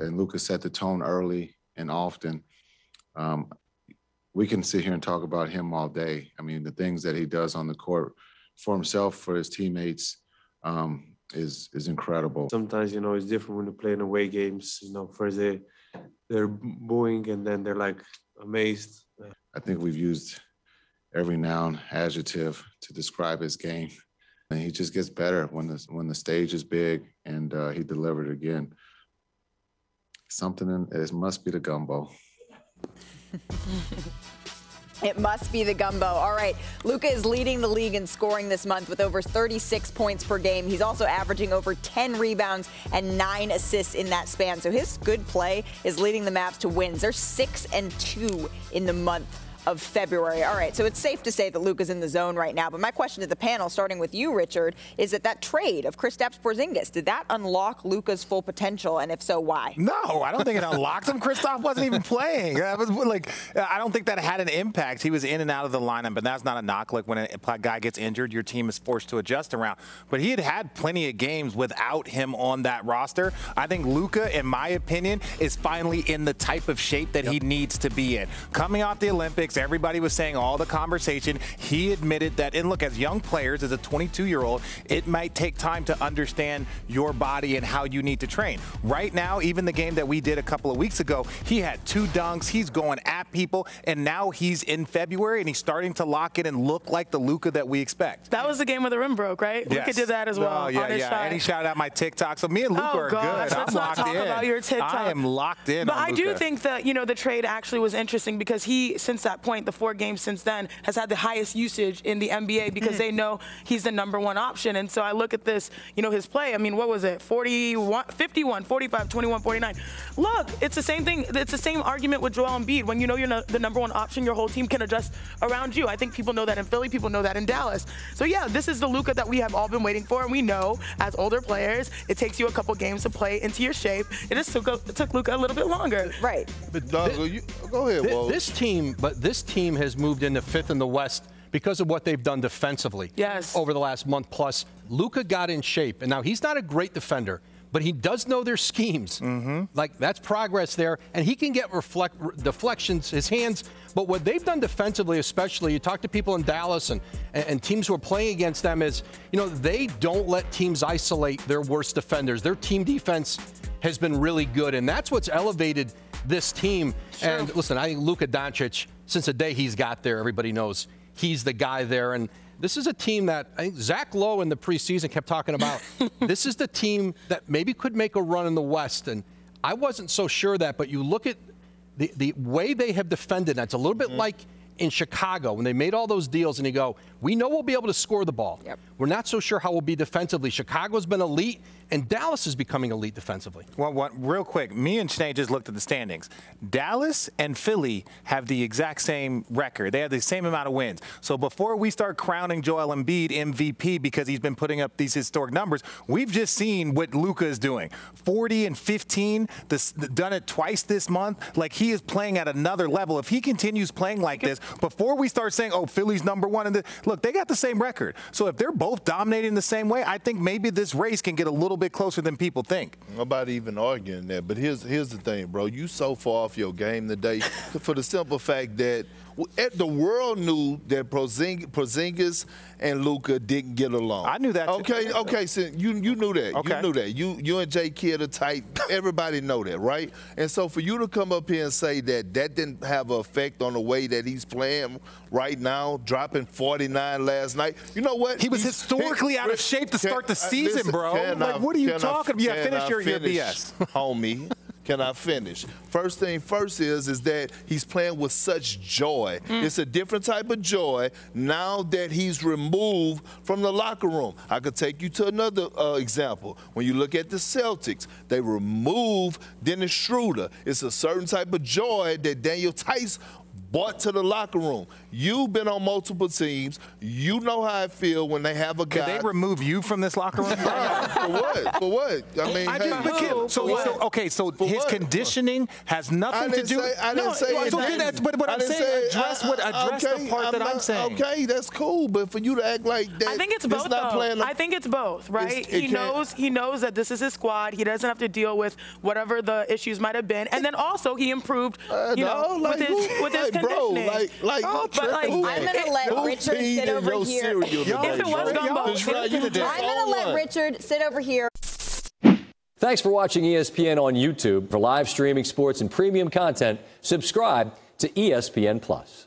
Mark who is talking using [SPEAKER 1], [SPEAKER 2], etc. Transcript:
[SPEAKER 1] and Luka set the tone early and often. We can sit here and talk about him all day. I mean, the things that he does on the court for himself, for his teammates, is incredible.
[SPEAKER 2] Sometimes, it's different when you play in away games. First they're booing and then they're like amazed.
[SPEAKER 1] I think we've used every noun, adjective to describe his game. And he just gets better when the stage is big, and he delivered again. It must be the gumbo.
[SPEAKER 3] It must be the gumbo. All right, Luka is leading the league in scoring this month with over 36 points per game. He's also averaging over 10 rebounds and 9 assists in that span. So his good play is leading the Mavs to wins. They're 6-2 in the month of February. All right, so it's safe to say that Luka's in the zone right now. But my question to the panel, starting with you, Richard, is that trade of Kristaps Porzingis, did that unlock Luka's full potential? And if so, why?
[SPEAKER 4] No, I don't think it unlocked him. Kristaps wasn't even playing. I don't think that had an impact. He was in and out of the lineup, but that's not a knock. Like when a guy gets injured, your team is forced to adjust around. But he had plenty of games without him on that roster. I think Luka, in my opinion, is finally in the type of shape that he needs to be in. Coming off the Olympics, everybody was saying all the conversation. He admitted that, and look, as young players, as a 22-year-old, it might take time to understand your body and how you need to train. Right now, even the game that we did a couple of weeks ago, he had 2 dunks. He's going at people, and now he's in February, and he's starting to lock in and look like the Luka that we expect.
[SPEAKER 5] That was the game where the rim broke, right?
[SPEAKER 4] Yes.
[SPEAKER 5] Luka did that as well.
[SPEAKER 4] Oh, yeah.
[SPEAKER 5] Shot.
[SPEAKER 4] And he shouted out my TikTok. So me and Luka are good.
[SPEAKER 5] Let's not talk about your TikTok.
[SPEAKER 4] I am locked in.
[SPEAKER 5] But
[SPEAKER 4] on
[SPEAKER 5] I
[SPEAKER 4] Luka.
[SPEAKER 5] do think that, the trade actually was interesting because he, since that point, the 4 games since then, has had the highest usage in the NBA because they know he's the #1 option. And so I look at this, his play. I mean, what was it? 41, 51, 45, 21, 49. Look, it's the same thing. It's the same argument with Joel Embiid. When you know you're the #1 option, your whole team can adjust around you. I think people know that in Philly. People know that in Dallas. So, yeah, this is the Luka that we have all been waiting for. And we know, as older players, it takes you a couple games to play into your shape. It just took Luka a little bit longer.
[SPEAKER 3] Right.
[SPEAKER 6] But Doug, go ahead, Woj.
[SPEAKER 7] This team has moved into 5th in the West because of what they've done defensively over the last month plus. Luka got in shape, and now he's not a great defender, but he does know their schemes. Like, that's progress there, and he can get deflections, his hands. But what they've done defensively, especially, you talk to people in Dallas and teams who are playing against them, is, they don't let teams isolate their worst defenders. Their team defense has been really good, and that's what's elevated this team. Sure. And listen, I think Luka Doncic, since the day he's got there, everybody knows he's the guy there. And this is a team that I think Zach Lowe in the preseason kept talking about. This is the team that maybe could make a run in the West. And I wasn't so sure that, but you look at the way they have defended. That's a little bit like in Chicago when they made all those deals, and you go, we know we'll be able to score the ball. Yep. We're not so sure how we'll be defensively. Chicago's been elite, and Dallas is becoming elite defensively.
[SPEAKER 4] Well, real quick, me and Sinead just looked at the standings. Dallas and Philly have the exact same record. They have the same amount of wins. So before we start crowning Joel Embiid MVP because he's been putting up these historic numbers, we've just seen what Luka is doing. 40 and 15, done it twice this month. Like, he is playing at another level. If he continues playing like this, before we start saying, oh, Philly's #1, look, they got the same record. So if they're both dominating the same way, I think maybe this race can get a little bit closer than people think.
[SPEAKER 6] Nobody even arguing that. But here's the thing, bro. You so far off your game today for the simple fact that the world knew that Porzingis and Luka didn't get along.
[SPEAKER 4] I knew that.
[SPEAKER 6] Okay. So you knew that.
[SPEAKER 4] Okay.
[SPEAKER 6] You knew that. You and J. Kidd are tight. Everybody know that, right? And so for you to come up here and say that didn't have an effect on the way that he's playing right now, dropping 49 last night. You know what?
[SPEAKER 4] He was historically out of shape to start the season, bro. Like, what are you talking about? Yeah, finish your BS.
[SPEAKER 6] Homie. Can I finish? First thing first is that he's playing with such joy. It's a different type of joy now that he's removed from the locker room. I could take you to another example. When you look at the Celtics, they remove Dennis Schroeder. It's a certain type of joy that Daniel Tice brought to the locker room. You've been on multiple teams. You know how I feel when they have a guy.
[SPEAKER 4] Did they remove you from this locker room?
[SPEAKER 6] For what? For what? I mean,
[SPEAKER 4] so his conditioning has nothing to do.
[SPEAKER 6] I didn't say it.
[SPEAKER 4] But what I'm saying, address the part that I'm saying.
[SPEAKER 6] Okay, that's cool. But for you to act like that,
[SPEAKER 5] I think it's both. I think it's both, right? He knows that this is his squad. He doesn't have to deal with whatever the issues might have been, and then also he improved, with his conditioning.
[SPEAKER 3] I'm gonna let Richard sit over here.
[SPEAKER 5] If it was gumbo,
[SPEAKER 3] I'm gonna let Richard sit over here.
[SPEAKER 8] Thanks for watching ESPN on YouTube. For live streaming sports and premium content, subscribe to ESPN+.